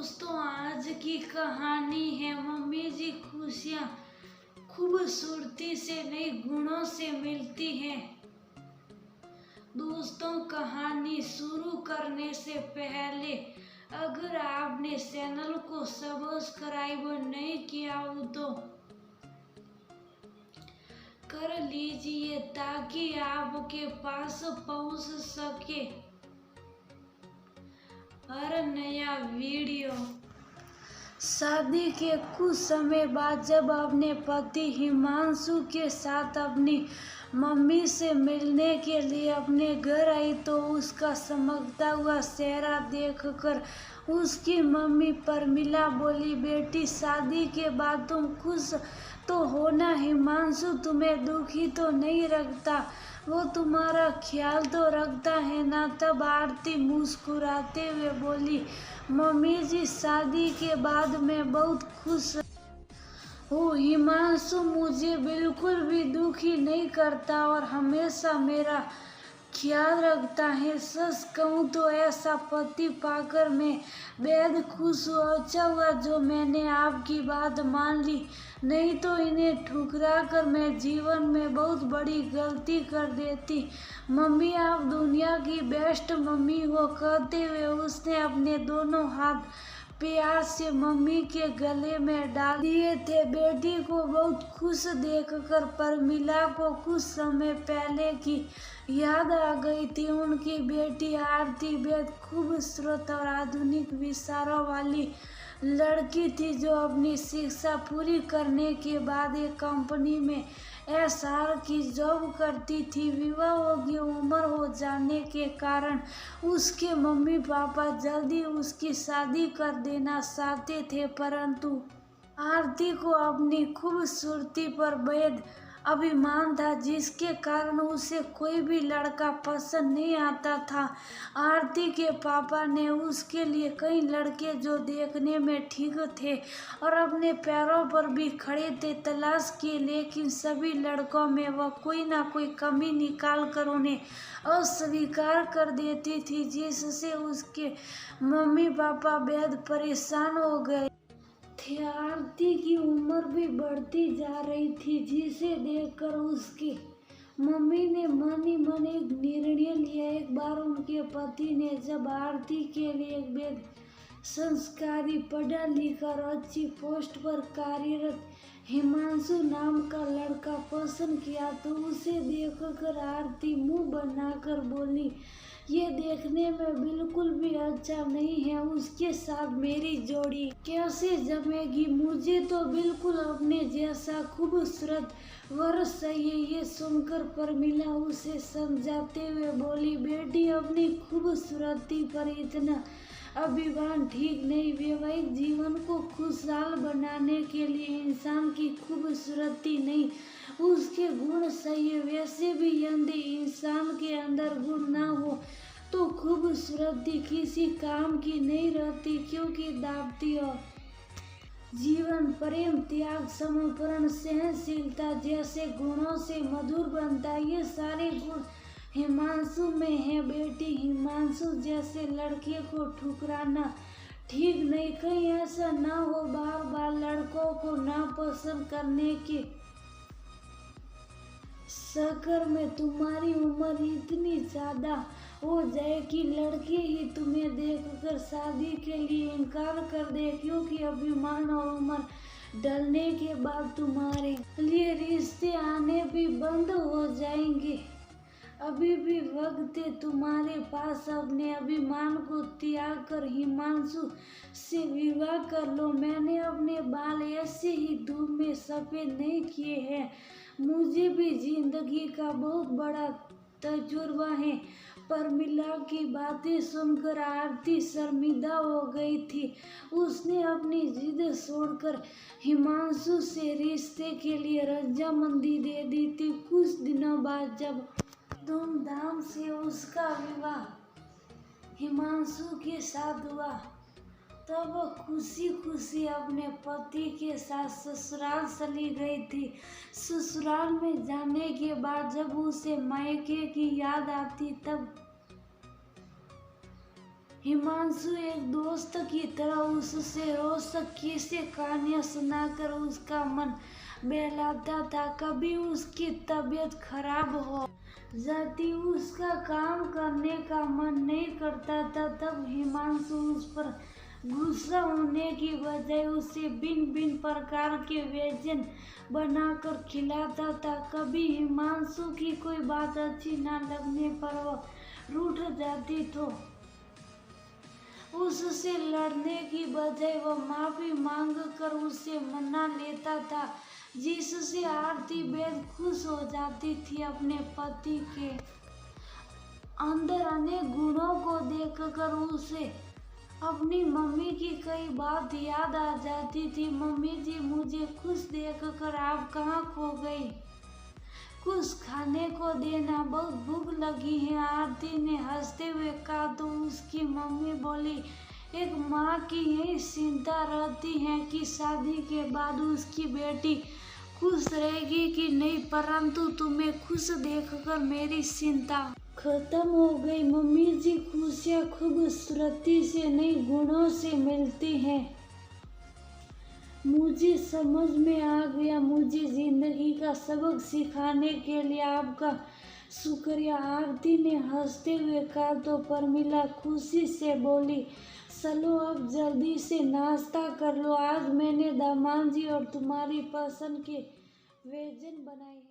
दोस्तों, आज की कहानी है मम्मी जी खुशियाँ खूबसूरती से नहीं गुणों से मिलती हैं। दोस्तों, कहानी शुरू करने से पहले अगर आपने चैनल को सब्सक्राइब नहीं किया हो तो कर लीजिए ताकि आपके पास पहुंच सके हर नया वीडियो। शादी के कुछ समय बाद जब अपने पति हिमांशु के साथ अपनी मम्मी से मिलने के लिए अपने घर आई तो उसका चमकता हुआ चेहरा देखकर उसकी मम्मी परमिला बोली, बेटी शादी के बाद तुम खुश तो हो ना? हिमांशु तुम्हें दुखी तो नहीं रखता? वो तुम्हारा ख्याल तो रखता है ना? तब आरती मुस्कुराते हुए बोली, मम्मी जी शादी के बाद मैं बहुत खुश हूँ। हिमांशु मुझे बिल्कुल भी दुखी नहीं करता और हमेशा मेरा ख्याल रखता है। सच कहूँ तो ऐसा पति पाकर मैं बेहद खुश हूँ। अच्छा हुआ जो मैंने आपकी बात मान ली, नहीं तो इन्हें ठुकरा कर मैं जीवन में बहुत बड़ी गलती कर देती। मम्मी आप दुनिया की बेस्ट मम्मी हो, कहते हुए उसने अपने दोनों हाथ प्यार से मम्मी के गले में डाल दिए थे। बेटी को बहुत खुश देखकर परमिला को कुछ समय पहले की याद आ गई थी। उनकी बेटी आरती बेहद खूबसूरत और आधुनिक विचारों वाली लड़की थी जो अपनी शिक्षा पूरी करने के बाद एक कंपनी में एचआर की जॉब करती थी। विवाह की उम्र हो जाने के कारण उसके मम्मी पापा जल्दी उसकी शादी कर देना चाहते थे, परंतु आरती को अपनी खूबसूरती पर बेहद अभिमान था जिसके कारण उसे कोई भी लड़का पसंद नहीं आता था। आरती के पापा ने उसके लिए कई लड़के जो देखने में ठीक थे और अपने पैरों पर भी खड़े थे तलाश किए, लेकिन सभी लड़कों में वह कोई ना कोई कमी निकाल कर उन्हें अस्वीकार कर देती थी, जिससे उसके मम्मी पापा बेहद परेशान हो गए थे। आरती की उम्र भी बढ़ती जा रही थी जिसे देखकर उसकी मम्मी ने मन ही मन एक निर्णय लिया। एक बार उनके पति ने जब आरती के लिए एक बेहद संस्कारी, पढ़ा लिखा और अच्छी पोस्ट पर कार्यरत हिमांशु नाम का लड़का पसंद किया तो उसे देखकर आरती मुंह बनाकर बोली, ये देखने में बिल्कुल भी अच्छा नहीं है, उसके साथ मेरी जोड़ी कैसे जमेगी? मुझे तो बिल्कुल अपने जैसा खूबसूरत वर चाहिए। ये सुनकर परमिला उसे समझाते हुए बोली, बेटी अपनी खूबसूरती पर इतना अभिमान ठीक नहीं। वैवाहिक जीवन को खुशहाल बनाने के लिए इंसान की खूबसूरती नहीं उसके गुण चाहिए। वैसे भी यदि इंसान के अंदर गुण ना हो तो खूबसूरती किसी काम की नहीं रहती, क्योंकि दाम्पत्य और जीवन प्रेम, त्याग, समर्पण, सहनशीलता जैसे गुणों से मधुर बनता है। ये सारे गुण हिमांशु में है। बेटी हिमांशु जैसे लड़के को ठुकराना ठीक नहीं। कहीं ऐसा ना हो बार बार लड़कों को नापसंद करने के चक्कर में तुम्हारी उम्र इतनी ज्यादा हो जाए कि लड़के ही तुम्हें देखकर शादी के लिए इनकार कर दे, क्योंकि अभिमान और उम्र ढलने के बाद तुम्हारे लिए रिश्ते आने भी बंद हो जाएंगे। अभी भी वक्त है तुम्हारे पास, अपने अभिमान को त्याग कर हिमांशु से विवाह कर लो। मैंने अपने बाल ऐसे ही धूप में सफेद नहीं किए हैं, मुझे भी जिंदगी का बहुत बड़ा तजुर्बा है। परमिला की बातें सुनकर आरती शर्मिंदा हो गई थी। उसने अपनी जिद छोड़कर हिमांशु से रिश्ते के लिए रजामंदी दे दी थी। कुछ दिनों बाद जब धूमधाम से उसका विवाह हिमांशु के साथ हुआ तब वह खुशी खुशी अपने पति के साथ ससुराल चली गई थी। ससुराल में जाने के बाद जब उसे मायके की याद आती तब हिमांशु एक दोस्त की तरह उससे रोज किस्से कहानियां सुनाकर उसका मन बहलाता था। कभी उसकी तबीयत खराब हो जाती, उसका काम करने का मन नहीं करता था, तब हिमांशु उस पर गुस्सा होने की बजाय उसे भिन्न भिन्न प्रकार के व्यंजन बनाकर खिलाता था। कभी हिमांशु की कोई बात अच्छी न लगने पर वह रूठ जाती तो उससे लड़ने की बजाय वह माफी मांग कर उसे मना लेता था, जिससे आरती बेहद खुश हो जाती थी। अपने पति के अंदर अनेक गुणों को देखकर उसे अपनी मम्मी की कई बात याद आ जाती थी। मम्मी जी, मुझे खुश देखकर आप कहाँ खो गई? कुछ खाने को देना, बहुत भूख लगी है। आरती ने हंसते हुए कहा तो उसकी मम्मी बोली, एक माँ की यही चिंता रहती है कि शादी के बाद उसकी बेटी खुश रहेगी कि नहीं, परंतु तुम्हें खुश देखकर मेरी चिंता खत्म हो गई। मम्मी जी, खुशियाँ खूबसूरती से नहीं, गुणों से मिलती हैं। मुझे समझ में आ गया। मुझे जिंदगी का सबक सिखाने के लिए आपका शुक्रिया, आरती ने हंसते हुए कहा तो प्रमिला खुशी से बोली, चलो अब जल्दी से नाश्ता कर लो, आज मैंने दामाद जी और तुम्हारी पसंद के व्यंजन बनाए हैं।